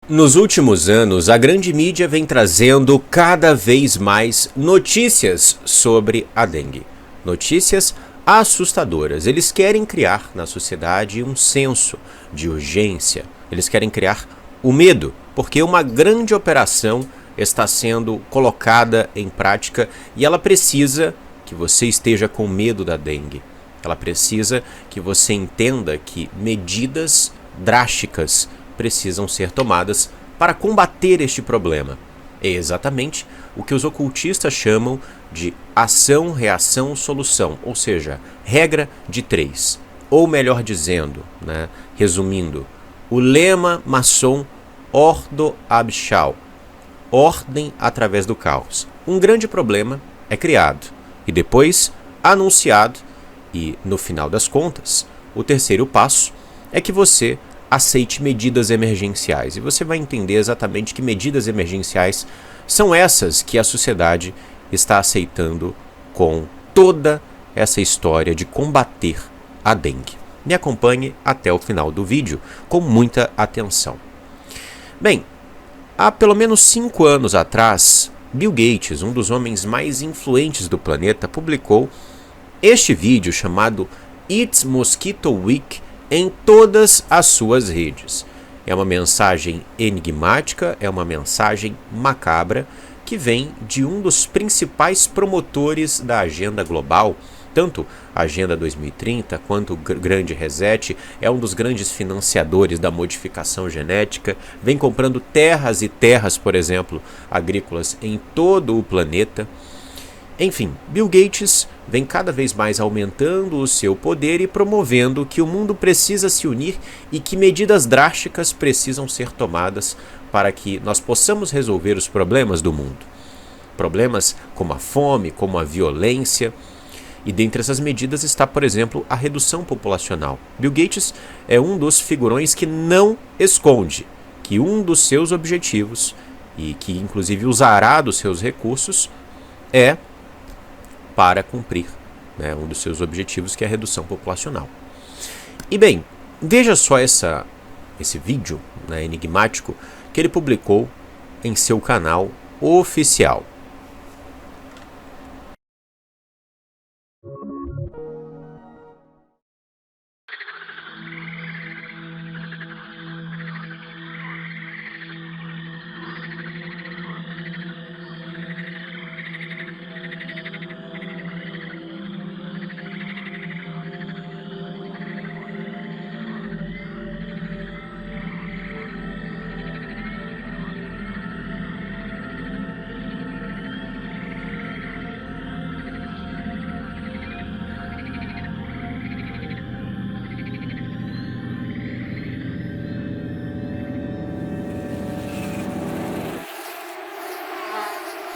Nos últimos anos, a grande mídia vem trazendo cada vez mais notícias sobre a dengue. Notícias assustadoras. Eles querem criar na sociedade um senso de urgência. Eles querem criar o medo, porque uma grande operação está sendo colocada em prática e ela precisa que você esteja com medo da dengue. Ela precisa que você entenda que medidas drásticas precisam ser tomadas para combater este problema. É exatamente o que os ocultistas chamam de ação, reação, solução, ou seja, regra de 3. Ou melhor dizendo, resumindo, o lema maçom Ordo ab Chao, ordem através do caos. Um grande problema é criado e depois anunciado e, no final das contas, o terceiro passo é que você aceite medidas emergenciais. E você vai entender exatamente que medidas emergenciais são essas que a sociedade está aceitando com toda essa história de combater a dengue. Me acompanhe até o final do vídeo com muita atenção. Bem, há pelo menos 5 anos atrás, Bill Gates, um dos homens mais influentes do planeta, publicou este vídeo chamado It's Mosquito Week em todas as suas redes. É uma mensagem enigmática, é uma mensagem macabra que vem de um dos principais promotores da agenda global, tanto a Agenda 2030 quanto o Grande Reset, é um dos grandes financiadores da modificação genética, vem comprando terras e terras, por exemplo, agrícolas em todo o planeta. Enfim, Bill Gates vem cada vez mais aumentando o seu poder e promovendo que o mundo precisa se unir e que medidas drásticas precisam ser tomadas para que nós possamos resolver os problemas do mundo. Problemas como a fome, como a violência. E dentre essas medidas está, por exemplo, a redução populacional. Bill Gates é um dos figurões que não esconde que um dos seus objetivos, e que inclusive usará dos seus recursos, é para cumprir um dos seus objetivos, que é a redução populacional. E bem, veja só esse vídeo enigmático que ele publicou em seu canal oficial.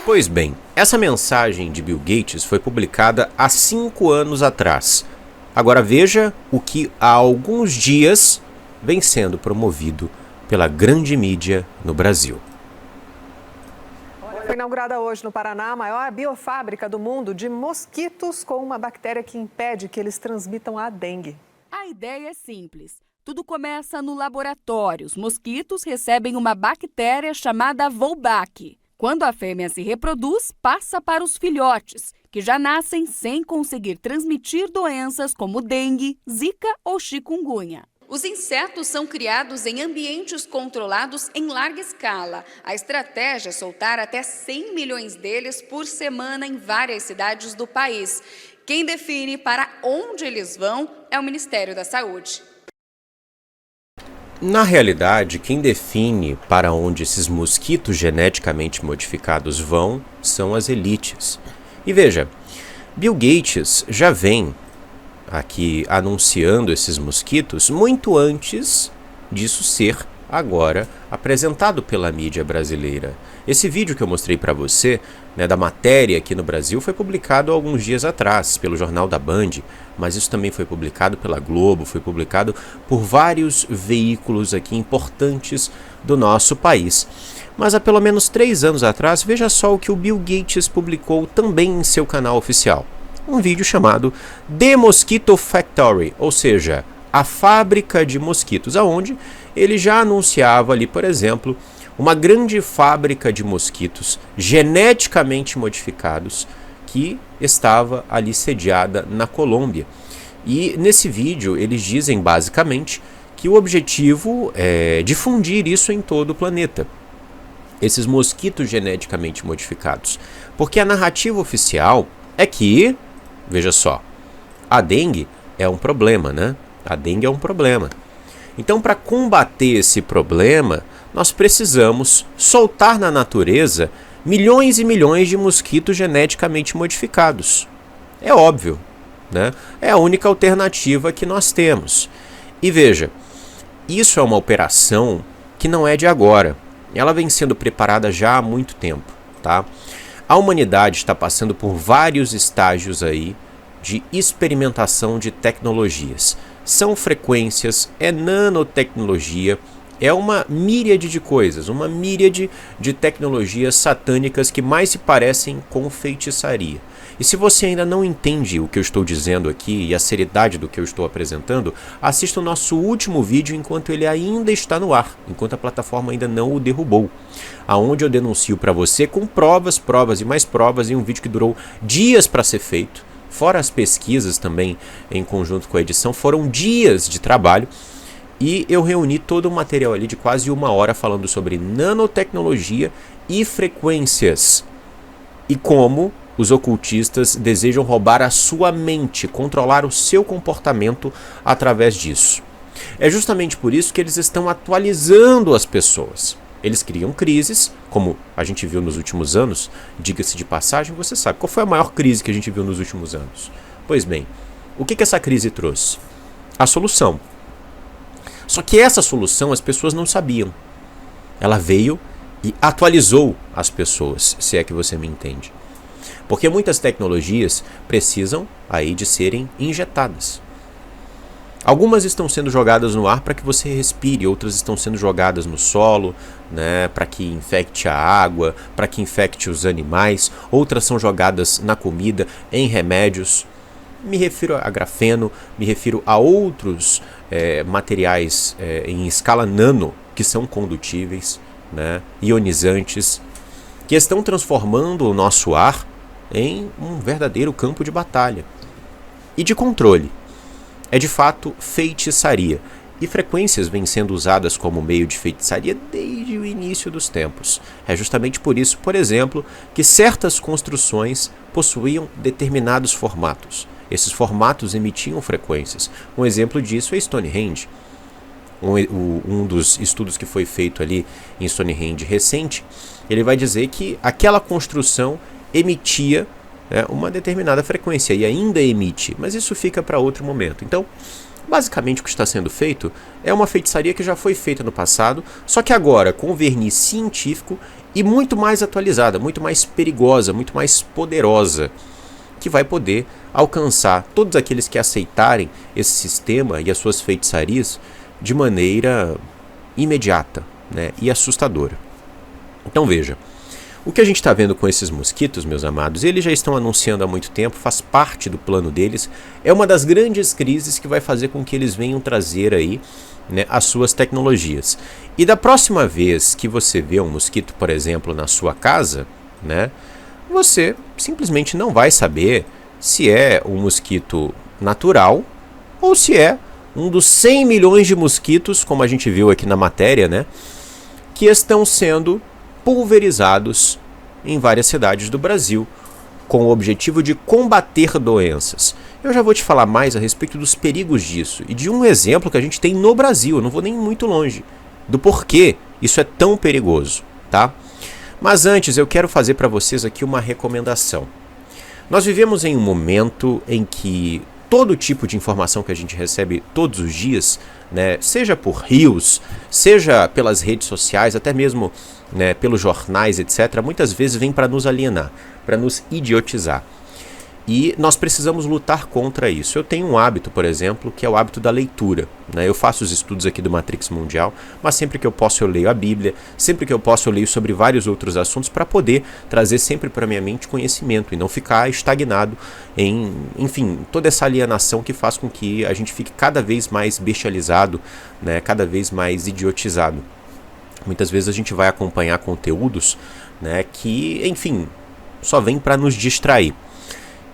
Pois bem, essa mensagem de Bill Gates foi publicada há 5 anos atrás. Agora veja o que há alguns dias vem sendo promovido pela grande mídia no Brasil. Foi inaugurada hoje no Paraná a maior biofábrica do mundo de mosquitos com uma bactéria que impede que eles transmitam a dengue. A ideia é simples. Tudo começa no laboratório. Os mosquitos recebem uma bactéria chamada Wolbach. Quando a fêmea se reproduz, passa para os filhotes, que já nascem sem conseguir transmitir doenças como dengue, zika ou chikungunya. Os insetos são criados em ambientes controlados em larga escala. A estratégia é soltar até 100 milhões deles por semana em várias cidades do país. Quem define para onde eles vão é o Ministério da Saúde. Na realidade, quem define para onde esses mosquitos geneticamente modificados vão são as elites. E veja, Bill Gates já vem aqui anunciando esses mosquitos muito antes disso ser agora apresentado pela mídia brasileira. Esse vídeo que eu mostrei para você, da matéria aqui no Brasil, foi publicado há alguns dias atrás pelo Jornal da Band, mas isso também foi publicado pela Globo, foi publicado por vários veículos aqui importantes do nosso país. Mas há pelo menos 3 anos atrás, veja só o que o Bill Gates publicou também em seu canal oficial. Um vídeo chamado The Mosquito Factory, ou seja, a fábrica de mosquitos, aonde ele já anunciava ali, por exemplo, uma grande fábrica de mosquitos geneticamente modificados que estava ali sediada na Colômbia. E nesse vídeo eles dizem basicamente que o objetivo é difundir isso em todo o planeta, esses mosquitos geneticamente modificados. Porque a narrativa oficial é que, veja só, a dengue é um problema, né? A dengue é um problema. Então, para combater esse problema, nós precisamos soltar na natureza milhões e milhões de mosquitos geneticamente modificados. É óbvio, né? É a única alternativa que nós temos. E veja, isso é uma operação que não é de agora. Ela vem sendo preparada já há muito tempo, tá? A humanidade está passando por vários estágios aí de experimentação de tecnologias. São frequências, é nanotecnologia, é uma míriade de coisas, uma míriade de tecnologias satânicas que mais se parecem com feitiçaria. E se você ainda não entende o que eu estou dizendo aqui e a seriedade do que eu estou apresentando, assista o nosso último vídeo enquanto ele ainda está no ar, enquanto a plataforma ainda não o derrubou, aonde eu denuncio para você com provas, provas e mais provas, em um vídeo que durou dias para ser feito, fora as pesquisas também em conjunto com a edição, foram dias de trabalho. E eu reuni todo o material ali de quase 1 hora falando sobre nanotecnologia e frequências. E como os ocultistas desejam roubar a sua mente, controlar o seu comportamento através disso. É justamente por isso que eles estão atualizando as pessoas. Eles criam crises, como a gente viu nos últimos anos. Diga-se de passagem, você sabe qual foi a maior crise que a gente viu nos últimos anos. Pois bem, o que essa crise trouxe? A solução. Só que essa solução as pessoas não sabiam. Ela veio e atualizou as pessoas, se é que você me entende. Porque muitas tecnologias precisam aí de serem injetadas. Algumas estão sendo jogadas no ar para que você respire, outras estão sendo jogadas no solo, né, para que infecte a água, para que infecte os animais, outras são jogadas na comida, em remédios. Me refiro a grafeno, me refiro a outros materiais em escala nano que são condutíveis, né, ionizantes, que estão transformando o nosso ar em um verdadeiro campo de batalha e de controle. É de fato feitiçaria, e frequências vêm sendo usadas como meio de feitiçaria desde o início dos tempos. É justamente por isso, por exemplo, que certas construções possuíam determinados formatos. Esses formatos emitiam frequências. Um exemplo disso é Stonehenge. Um dos estudos que foi feito ali em Stonehenge recente, ele vai dizer que aquela construção emitia uma determinada frequência e ainda emite, mas isso fica para outro momento. Então, basicamente o que está sendo feito é uma feitiçaria que já foi feita no passado, só que agora com verniz científico e muito mais atualizada, muito mais perigosa, muito mais poderosa, que vai poder alcançar todos aqueles que aceitarem esse sistema e as suas feitiçarias de maneira imediata, né, e assustadora. Então veja, o que a gente está vendo com esses mosquitos, meus amados, eles já estão anunciando há muito tempo, faz parte do plano deles, é uma das grandes crises que vai fazer com que eles venham trazer aí, né, as suas tecnologias. E da próxima vez que você vê um mosquito, por exemplo, na sua casa, né, você simplesmente não vai saber se é um mosquito natural ou se é um dos 100 milhões de mosquitos, como a gente viu aqui na matéria, né, que estão sendo pulverizados em várias cidades do Brasil, com o objetivo de combater doenças. Eu já vou te falar mais a respeito dos perigos disso e de um exemplo que a gente tem no Brasil, eu não vou nem muito longe, do porquê isso é tão perigoso, tá? Mas antes eu quero fazer para vocês aqui uma recomendação. Nós vivemos em um momento em que todo tipo de informação que a gente recebe todos os dias, né, seja por rios, seja pelas redes sociais, até mesmo, né, pelos jornais, etc., muitas vezes vem para nos alienar, para nos idiotizar. E nós precisamos lutar contra isso. Eu tenho um hábito, por exemplo, que é o hábito da leitura, né? Eu faço os estudos aqui do Matrix Mundial, mas sempre que eu posso eu leio a Bíblia, sempre que eu posso eu leio sobre vários outros assuntos para poder trazer sempre para minha mente conhecimento e não ficar estagnado em, enfim, toda essa alienação que faz com que a gente fique cada vez mais bestializado, né? Cada vez mais idiotizado. Muitas vezes a gente vai acompanhar conteúdos, né, que, enfim, só vem para nos distrair.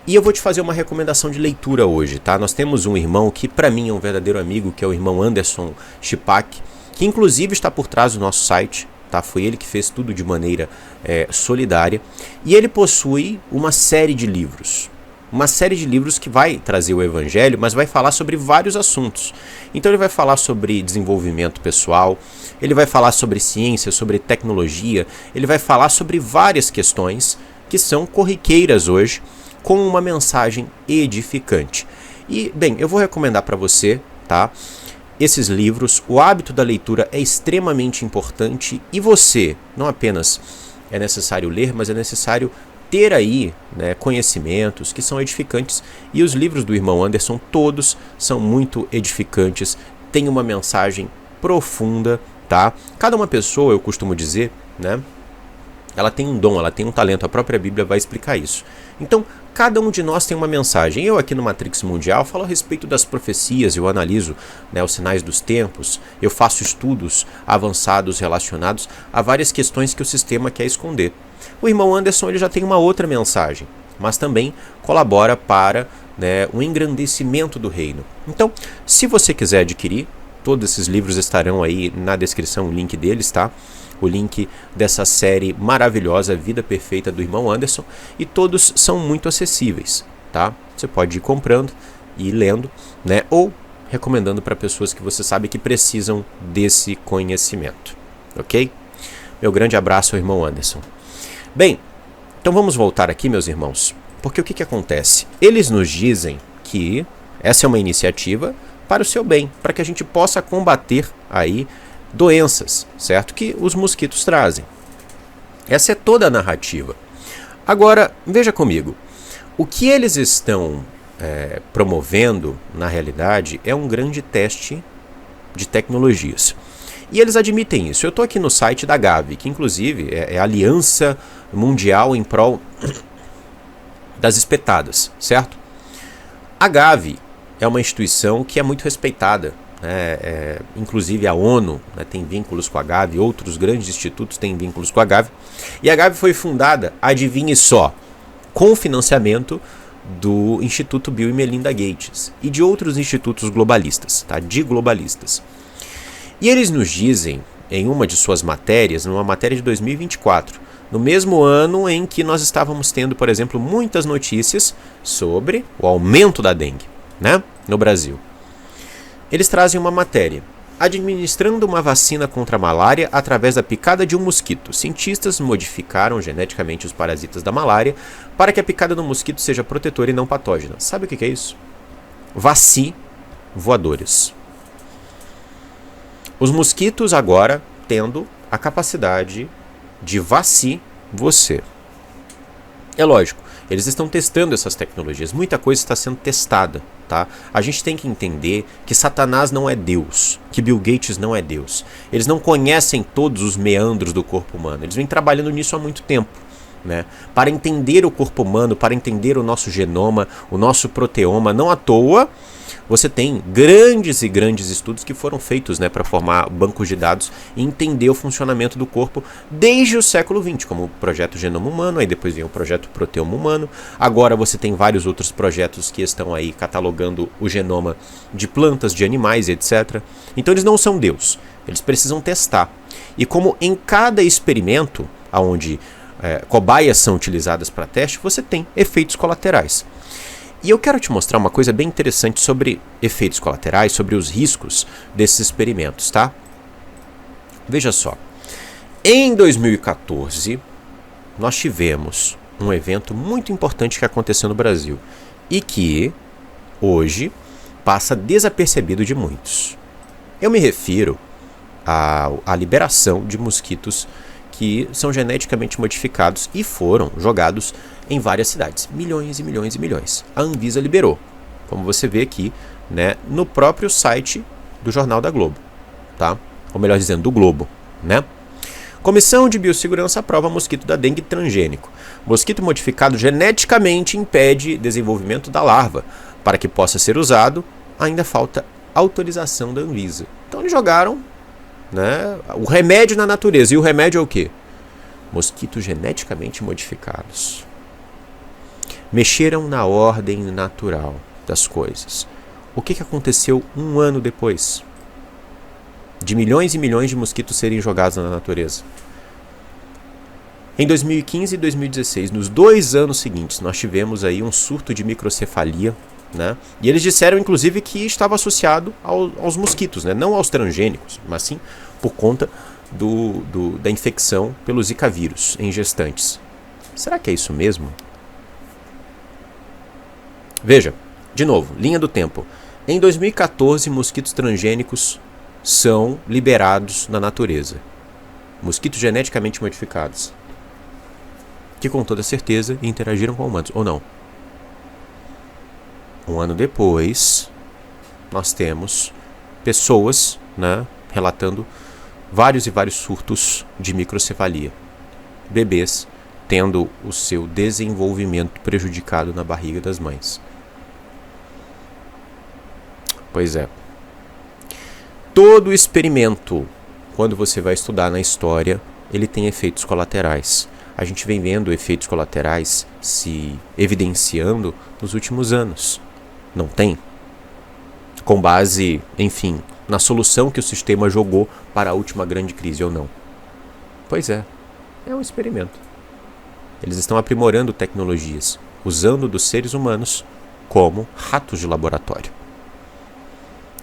E eu vou te fazer uma recomendação de leitura hoje, tá? Nós temos um irmão que para mim é um verdadeiro amigo, que é o irmão Anderson Shipak, que inclusive está por trás do nosso site, tá? Foi ele que fez tudo de maneira solidária. E ele possui uma série de livros. Uma série de livros que vai trazer o evangelho, mas vai falar sobre vários assuntos. Então ele vai falar sobre desenvolvimento pessoal, ele vai falar sobre ciência, sobre tecnologia, ele vai falar sobre várias questões que são corriqueiras hoje, com uma mensagem edificante. E, bem, eu vou recomendar para você, tá? Esses livros. O hábito da leitura é extremamente importante e você, não apenas é necessário ler, mas é necessário ter aí, né, conhecimentos que são edificantes. E os livros do irmão Anderson, todos são muito edificantes, têm uma mensagem profunda, tá? Cada uma pessoa, eu costumo dizer, né, ela tem um dom, ela tem um talento, a própria Bíblia vai explicar isso. Então, cada um de nós tem uma mensagem. Eu aqui no Matrix Mundial falo a respeito das profecias, eu analiso, né, os sinais dos tempos, eu faço estudos avançados relacionados a várias questões que o sistema quer esconder. O irmão Anderson ele já tem uma outra mensagem, mas também colabora para, né, o engrandecimento do reino. Então, se você quiser adquirir, todos esses livros estarão aí na descrição, o link deles, tá? O link dessa série maravilhosa, Vida Perfeita, do irmão Anderson, e todos são muito acessíveis, tá? Você pode ir comprando e ir lendo, né? Ou recomendando para pessoas que você sabe que precisam desse conhecimento, ok? Meu grande abraço ao irmão Anderson. Bem, então vamos voltar aqui, meus irmãos, porque o que acontece? Eles nos dizem que essa é uma iniciativa para o seu bem, para que a gente possa combater aí doenças, certo? Que os mosquitos trazem. Essa é toda a narrativa. Agora, veja comigo, o que eles estão promovendo, na realidade, é um grande teste de tecnologias. E eles admitem isso. Eu estou aqui no site da Gavi, que inclusive é a Aliança Mundial em prol das espetadas, certo? A Gavi é uma instituição que é muito respeitada. Inclusive a ONU, né, tem vínculos com a Gavi, outros grandes institutos têm vínculos com a Gavi. E a Gavi foi fundada, adivinhe só, com o financiamento do Instituto Bill e Melinda Gates e de outros institutos globalistas, tá, de globalistas. E eles nos dizem, em uma de suas matérias, numa matéria de 2024, no mesmo ano em que nós estávamos tendo, por exemplo, muitas notícias sobre o aumento da dengue, né, no Brasil. Eles trazem uma matéria. Administrando uma vacina contra a malária através da picada de um mosquito. Cientistas modificaram geneticamente os parasitas da malária para que a picada do mosquito seja protetora e não patógena. Sabe o que é isso? Vaci voadores. Os mosquitos agora tendo a capacidade de vaci você. É lógico, eles estão testando essas tecnologias. Muita coisa está sendo testada. Tá? A gente tem que entender que Satanás não é Deus, que Bill Gates não é Deus. Eles não conhecem todos os meandros do corpo humano. Eles vêm trabalhando nisso há muito tempo, né? Para entender o corpo humano, para entender o nosso genoma, o nosso proteoma. Não à toa, você tem grandes e grandes estudos que foram feitos, né, para formar bancos de dados e entender o funcionamento do corpo desde o século XX, como o projeto Genoma Humano, aí depois vem o projeto Proteoma Humano. Agora você tem vários outros projetos que estão aí catalogando o genoma de plantas, de animais, etc. Então eles não são Deus, eles precisam testar. E como em cada experimento, onde cobaias são utilizadas para teste, você tem efeitos colaterais. E eu quero te mostrar uma coisa bem interessante sobre efeitos colaterais, sobre os riscos desses experimentos, tá? Veja só. Em 2014, nós tivemos um evento muito importante que aconteceu no Brasil e que, hoje, passa desapercebido de muitos. Eu me refiro à liberação de mosquitos que são geneticamente modificados e foram jogados em várias cidades. Milhões e milhões e milhões. A Anvisa liberou, como você vê aqui, né, no próprio site do Jornal da Globo, tá? Ou melhor dizendo, do Globo, né? Comissão de Biossegurança aprova mosquito da dengue transgênico. Mosquito modificado geneticamente impede desenvolvimento da larva. Para que possa ser usado, ainda falta autorização da Anvisa. Então eles jogaram, né, o remédio na natureza. E o remédio é o quê? Mosquitos geneticamente modificados. Mexeram na ordem natural das coisas. O que aconteceu um ano depois de milhões e milhões de mosquitos serem jogados na natureza? Em 2015 e 2016, nos 2 anos seguintes, nós tivemos aí um surto de microcefalia, né? E eles disseram, inclusive, que estava associado aos mosquitos, né? Não aos transgênicos, mas sim por conta da infecção pelo Zika vírus em gestantes. Será que é isso mesmo? Veja, de novo, linha do tempo. Em 2014, mosquitos transgênicos são liberados na natureza. Mosquitos geneticamente modificados, que com toda certeza interagiram com humanos, ou não. Um ano depois, nós temos pessoas, né, relatando vários e vários surtos de microcefalia. Bebês tendo o seu desenvolvimento prejudicado na barriga das mães. Pois é. Todo experimento, quando você vai estudar na história, ele tem efeitos colaterais. A gente vem vendo efeitos colaterais se evidenciando nos últimos anos. Não tem? Com base, enfim, na solução que o sistema jogou para a última grande crise ou não. Pois é um experimento. Eles estão aprimorando tecnologias, usando dos seres humanos como ratos de laboratório.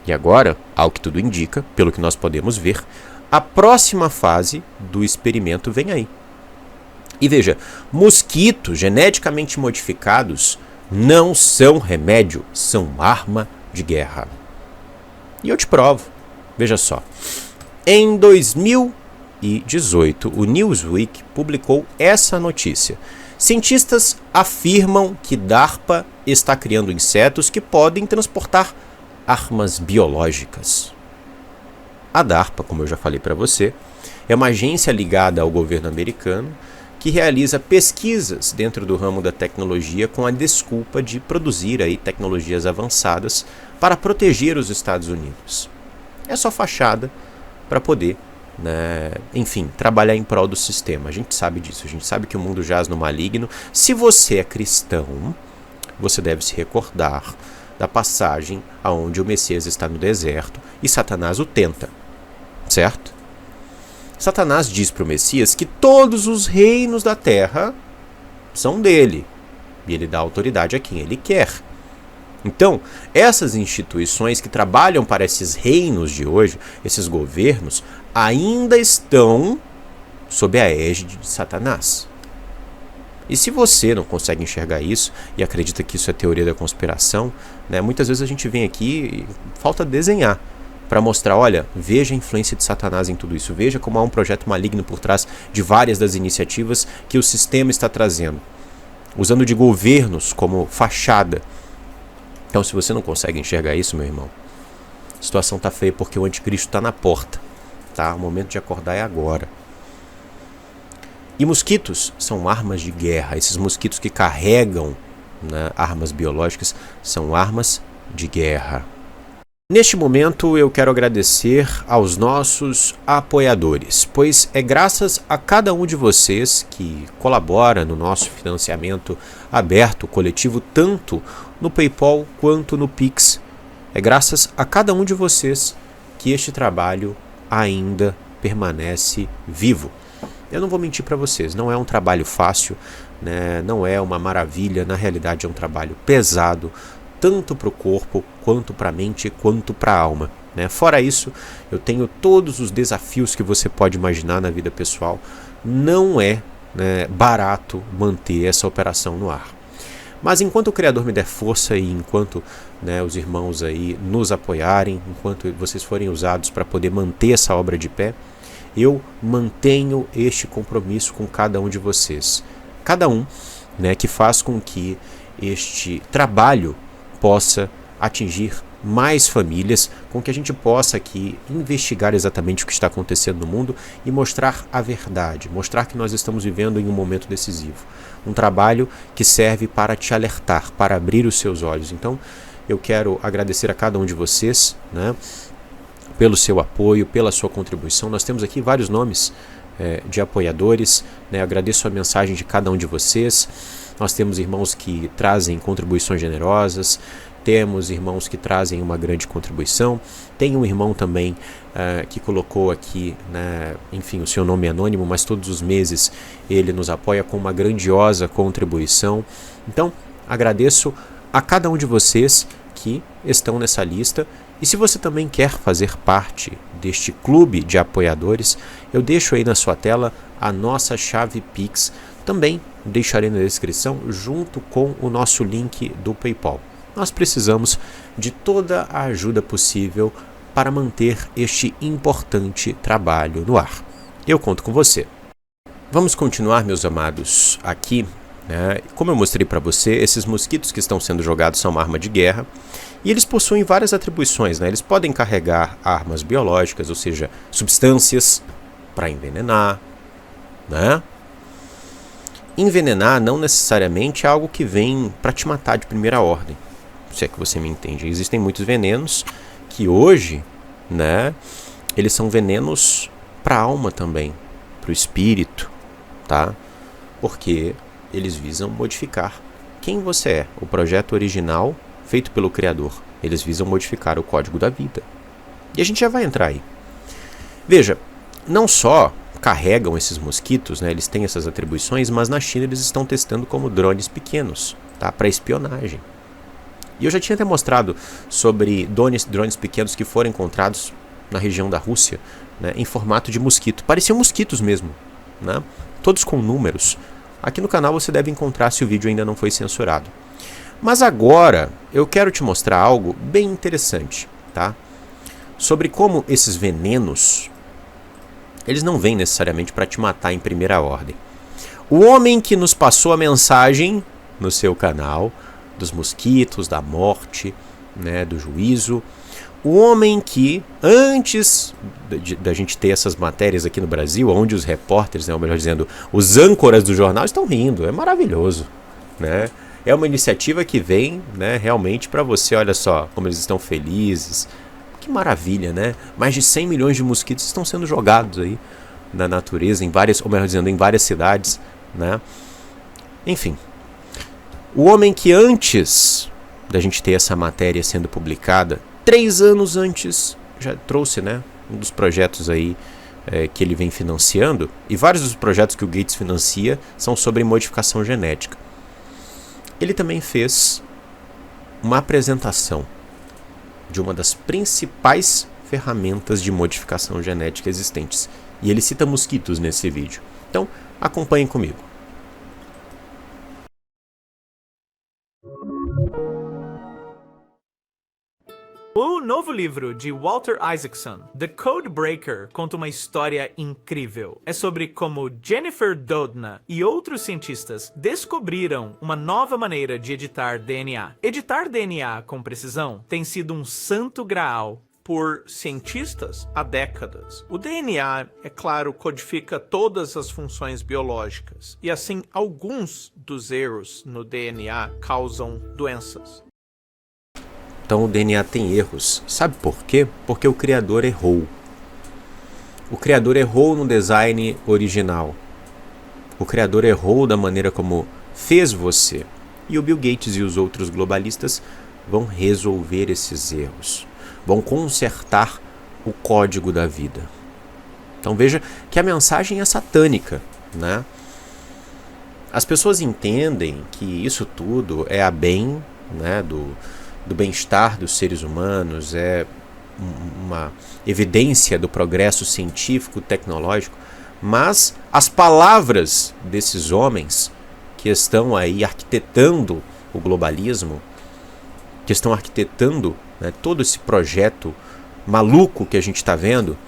E agora, ao que tudo indica, pelo que nós podemos ver, a próxima fase do experimento vem aí. E veja, mosquitos geneticamente modificados não são remédio, são arma de guerra. E eu te provo. Veja só. Em 2018, o Newsweek publicou essa notícia. Cientistas afirmam que DARPA está criando insetos que podem transportar armas biológicas. A DARPA, como eu já falei para você, é uma agência ligada ao governo americano que realiza pesquisas dentro do ramo da tecnologia com a desculpa de produzir aí tecnologias avançadas para proteger os Estados Unidos. É só fachada para poder, né, enfim, trabalhar em prol do sistema. A gente sabe disso, a gente sabe que o mundo jaz no maligno. Se você é cristão, você deve se recordar da passagem aonde o Messias está no deserto e Satanás o tenta, certo? Satanás diz para o Messias que todos os reinos da terra são dele e ele dá autoridade a quem ele quer. Então, essas instituições que trabalham para esses reinos de hoje, esses governos, ainda estão sob a égide de Satanás. E se você não consegue enxergar isso e acredita que isso é teoria da conspiração, né, muitas vezes a gente vem aqui e falta desenhar para mostrar, olha, veja a influência de Satanás em tudo isso, veja como há um projeto maligno por trás de várias das iniciativas que o sistema está trazendo, usando de governos como fachada. Então, se você não consegue enxergar isso, meu irmão, a situação está feia porque o anticristo está na porta, tá? O momento de acordar é agora. E mosquitos são armas de guerra. Esses mosquitos que carregam, né, armas biológicas são armas de guerra. Neste momento eu quero agradecer aos nossos apoiadores, pois é graças a cada um de vocês que colabora no nosso financiamento aberto, coletivo, tanto no PayPal quanto no Pix. É graças a cada um de vocês que este trabalho ainda permanece vivo. Eu não vou mentir para vocês, não é um trabalho fácil, né? Não é uma maravilha, na realidade é um trabalho pesado, tanto para o corpo, quanto para a mente, quanto para a alma, né? Fora isso, eu tenho todos os desafios que você pode imaginar na vida pessoal. Não é, né, barato manter essa operação no ar. Mas enquanto o Criador me der força e enquanto, né, os irmãos aí nos apoiarem, enquanto vocês forem usados para poder manter essa obra de pé, eu mantenho este compromisso com cada um de vocês. Cada um, né, que faz com que este trabalho possa atingir mais famílias, com que a gente possa aqui investigar exatamente o que está acontecendo no mundo e mostrar a verdade, mostrar que nós estamos vivendo em um momento decisivo. Um trabalho que serve para te alertar, para abrir os seus olhos. Então, eu quero agradecer a cada um de vocês, né, pelo seu apoio, pela sua contribuição. Nós temos aqui vários nomes de apoiadores, né? Agradeço a mensagem de cada um de vocês. Nós temos irmãos que trazem contribuições generosas, temos irmãos que trazem uma grande contribuição. Tem um irmão também que colocou aqui, né, enfim, o seu nome é anônimo, mas todos os meses ele nos apoia com uma grandiosa contribuição. Então, agradeço a cada um de vocês que estão nessa lista. E se você também quer fazer parte deste clube de apoiadores, eu deixo aí na sua tela a nossa chave Pix. Também deixarei na descrição junto com o nosso link do PayPal. Nós precisamos de toda a ajuda possível para manter este importante trabalho no ar. Eu conto com você. Vamos continuar, meus amados, aqui. Como eu mostrei para você, esses mosquitos que estão sendo jogados são uma arma de guerra e eles possuem várias atribuições, né? Eles podem carregar armas biológicas, ou seja, substâncias para envenenar, né? Envenenar não necessariamente é algo que vem para te matar de primeira ordem, se é que você me entende. Existem muitos venenos que hoje, né, eles são venenos para a alma também, para o espírito, tá? Porque eles visam modificar quem você é. O projeto original, feito pelo Criador, eles visam modificar o código da vida. E a gente já vai entrar aí. Veja, não só carregam esses mosquitos, né, eles têm essas atribuições, mas na China eles estão testando como drones pequenos, tá, para espionagem. E eu já tinha até mostrado sobre drones pequenos que foram encontrados na região da Rússia, né, em formato de mosquito. Pareciam mosquitos mesmo, né, todos com números. Aqui no canal você deve encontrar se o vídeo ainda não foi censurado. Mas agora eu quero te mostrar algo bem interessante, tá? Sobre como esses venenos, eles não vêm necessariamente para te matar em primeira ordem. O homem que nos passou a mensagem no seu canal, dos mosquitos, da morte, né, do juízo, o homem que, antes da gente ter essas matérias aqui no Brasil, onde os repórteres, né, ou melhor dizendo, os âncoras do jornal estão rindo, é maravilhoso, né? É uma iniciativa que vem, né, realmente para você, olha só, como eles estão felizes, que maravilha, né? Mais de 100 milhões de mosquitos estão sendo jogados aí na natureza, em várias, ou melhor dizendo, em várias cidades, né? Enfim, o homem que antes da gente ter essa matéria sendo publicada, 3 anos antes, já trouxe, né, um dos projetos aí que ele vem financiando, e vários dos projetos que o Gates financia são sobre modificação genética. Ele também fez uma apresentação de uma das principais ferramentas de modificação genética existentes. E ele cita mosquitos nesse vídeo. Então, acompanhem comigo. O novo livro de Walter Isaacson, The Code Breaker, conta uma história incrível. É sobre como Jennifer Doudna e outros cientistas descobriram uma nova maneira de editar DNA. Editar DNA com precisão tem sido um santo graal por cientistas há décadas. O DNA, é claro, codifica todas as funções biológicas, e assim alguns dos erros no DNA causam doenças. Então o DNA tem erros. Sabe por quê? Porque o Criador errou. O Criador errou no design original. O Criador errou da maneira como fez você. E o Bill Gates e os outros globalistas vão resolver esses erros. Vão consertar o código da vida. Então veja que a mensagem é satânica, né? As pessoas entendem que isso tudo é a bem, né, do bem-estar dos seres humanos, é uma evidência do progresso científico, tecnológico, mas as palavras desses homens que estão aí arquitetando o globalismo, que estão arquitetando, né, todo esse projeto maluco que a gente está vendo,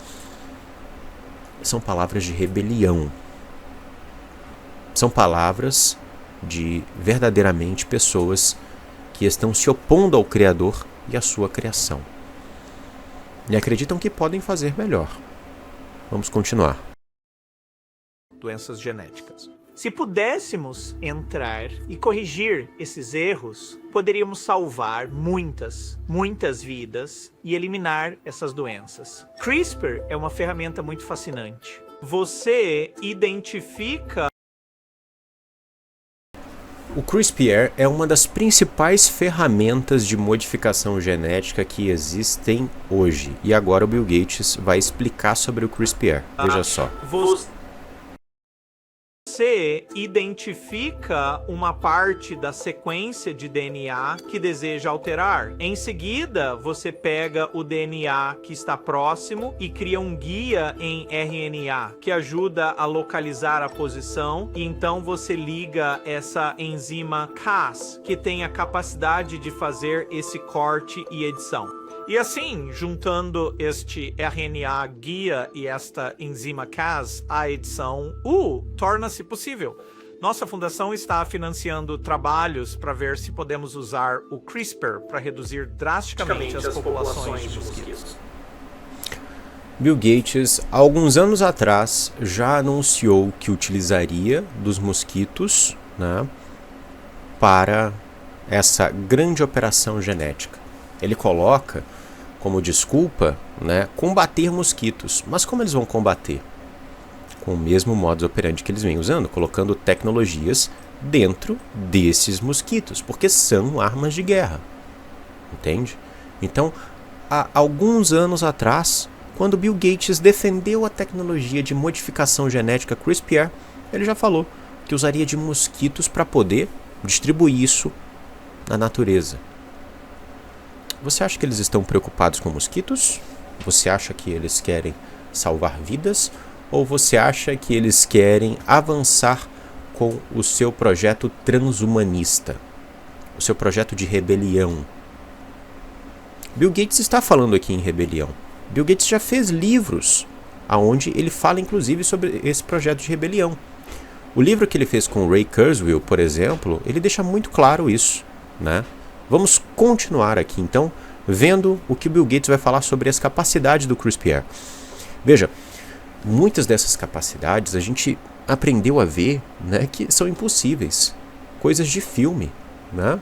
são palavras de rebelião. São palavras de verdadeiramente pessoas que estão se opondo ao Criador e à sua criação. E acreditam que podem fazer melhor. Vamos continuar. Doenças genéticas. Se pudéssemos entrar e corrigir esses erros, poderíamos salvar muitas vidas e eliminar essas doenças. CRISPR é uma ferramenta muito fascinante. Você identifica... O CRISPR é uma das principais ferramentas de modificação genética que existem hoje. E agora o Bill Gates vai explicar sobre o CRISPR. Veja só. Você identifica uma parte da sequência de DNA que deseja alterar. Em seguida, você pega o DNA que está próximo e cria um guia em RNA que ajuda a localizar a posição, e então você liga essa enzima Cas, que tem a capacidade de fazer esse corte e edição. E assim, juntando este RNA guia e esta enzima Cas, a edição U torna-se possível. Nossa fundação está financiando trabalhos para ver se podemos usar o CRISPR para reduzir drasticamente as populações de mosquitos. Bill Gates, há alguns anos atrás, já anunciou que utilizaria dos mosquitos, né, para essa grande operação genética. Ele coloca como desculpa, né, combater mosquitos. Mas como eles vão combater? Com o mesmo modus operandi que eles vêm usando, colocando tecnologias dentro desses mosquitos, porque são armas de guerra. Entende? Então, há alguns anos atrás, quando Bill Gates defendeu a tecnologia de modificação genética CRISPR, ele já falou que usaria de mosquitos para poder distribuir isso na natureza. Você acha que eles estão preocupados com mosquitos? Você acha que eles querem salvar vidas? Ou você acha que eles querem avançar com o seu projeto transhumanista? O seu projeto de rebelião? Bill Gates está falando aqui em rebelião. Bill Gates já fez livros onde ele fala inclusive sobre esse projeto de rebelião. O livro que ele fez com o Ray Kurzweil, por exemplo, ele deixa muito claro isso, né? Vamos continuar aqui, então, vendo o que o Bill Gates vai falar sobre as capacidades do CRISPR. Veja, muitas dessas capacidades a gente aprendeu a ver, né, que são impossíveis. Coisas de filme, né?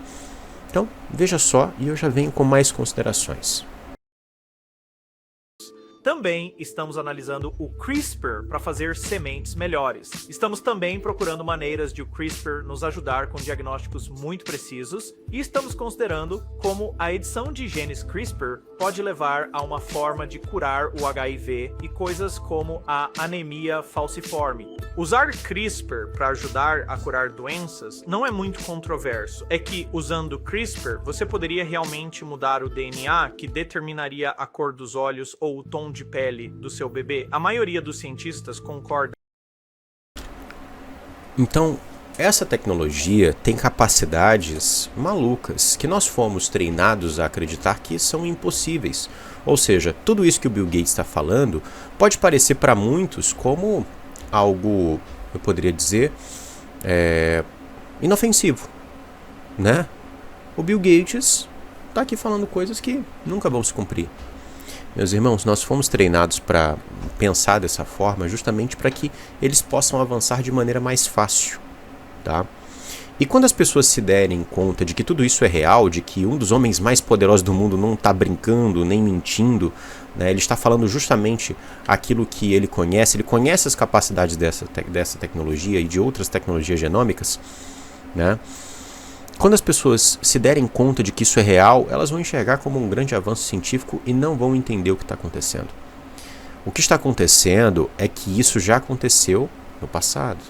Então, veja só, e eu já venho com mais considerações. Também estamos analisando o CRISPR para fazer sementes melhores. Estamos também procurando maneiras de o CRISPR nos ajudar com diagnósticos muito precisos e estamos considerando como a edição de genes CRISPR pode levar a uma forma de curar o HIV e coisas como a anemia falciforme. Usar CRISPR para ajudar a curar doenças não é muito controverso. É que, usando CRISPR, você poderia realmente mudar o DNA que determinaria a cor dos olhos ou o tom de pele do seu bebê. A maioria dos cientistas concorda. Então, essa tecnologia tem capacidades malucas que nós fomos treinados a acreditar que são impossíveis. Ou seja, tudo isso que o Bill Gates está falando pode parecer para muitos como algo, eu poderia dizer, inofensivo, né? O Bill Gates está aqui falando coisas que nunca vão se cumprir. Meus irmãos, nós fomos treinados para pensar dessa forma justamente para que eles possam avançar de maneira mais fácil, tá? E quando as pessoas se derem conta de que tudo isso é real, de que um dos homens mais poderosos do mundo não está brincando nem mentindo, né, ele está falando justamente aquilo que ele conhece as capacidades dessa tecnologia e de outras tecnologias genômicas, né? Quando as pessoas se derem conta de que isso é real, elas vão enxergar como um grande avanço científico e não vão entender o que está acontecendo. O que está acontecendo é que isso já aconteceu no passado.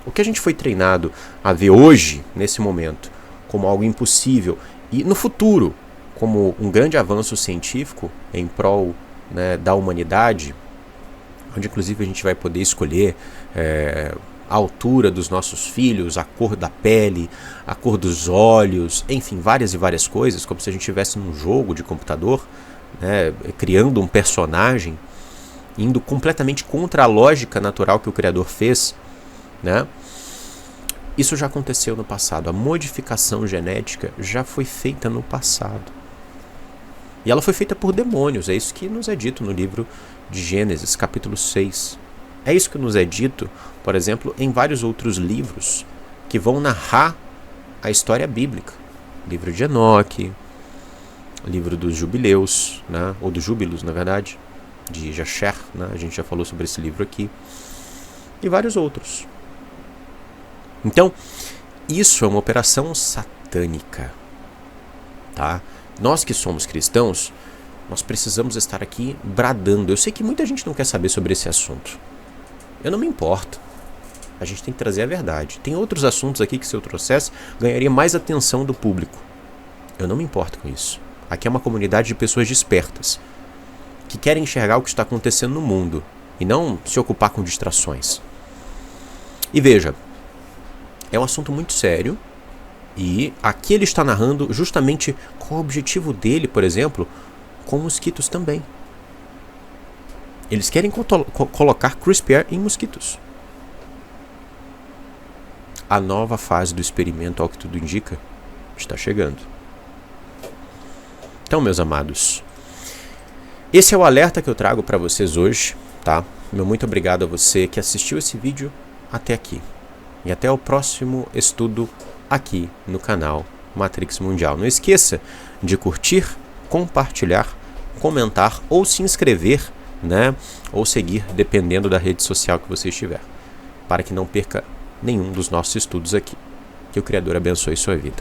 O que a gente foi treinado a ver hoje, nesse momento, como algo impossível, e no futuro, como um grande avanço científico em prol, né, da humanidade, onde inclusive a gente vai poder escolher a altura dos nossos filhos, a cor da pele, a cor dos olhos, enfim, várias e várias coisas, como se a gente estivesse num jogo de computador, né, criando um personagem. indo completamente contra a lógica natural que o Criador fez, né? Isso já aconteceu no passado. A modificação genética já foi feita no passado. E ela foi feita por demônios. É isso que nos é dito no livro de Gênesis, capítulo 6. É isso que nos é dito, por exemplo, em vários outros livros que vão narrar a história bíblica. Livro de Enoque, livro dos Jubileus, né? Ou dos Júbilos, na verdade, de Jasher, né? A gente já falou sobre esse livro aqui. E vários outros. Então, isso é uma operação satânica, tá? Nós que somos cristãos, nós precisamos estar aqui bradando. Eu sei que muita gente não quer saber sobre esse assunto. Eu não me importo. A gente tem que trazer a verdade. Tem outros assuntos aqui que, se eu trouxesse, ganharia mais atenção do público. Eu não me importo com isso. Aqui é uma comunidade de pessoas despertas, que querem enxergar o que está acontecendo no mundo e não se ocupar com distrações. E veja, é um assunto muito sério e aqui ele está narrando justamente qual o objetivo dele, por exemplo, com mosquitos também. Eles querem colocar CRISPR em mosquitos. A nova fase do experimento, ao que tudo indica, está chegando. Então, meus amados, esse é o alerta que eu trago para vocês hoje, tá? Meu muito obrigado a você que assistiu esse vídeo até aqui. E até o próximo estudo aqui no canal Matrix Mundial. Não esqueça de curtir, compartilhar, comentar ou se inscrever, né? Ou seguir, dependendo da rede social que você estiver, para que não perca nenhum dos nossos estudos aqui. Que o Criador abençoe sua vida.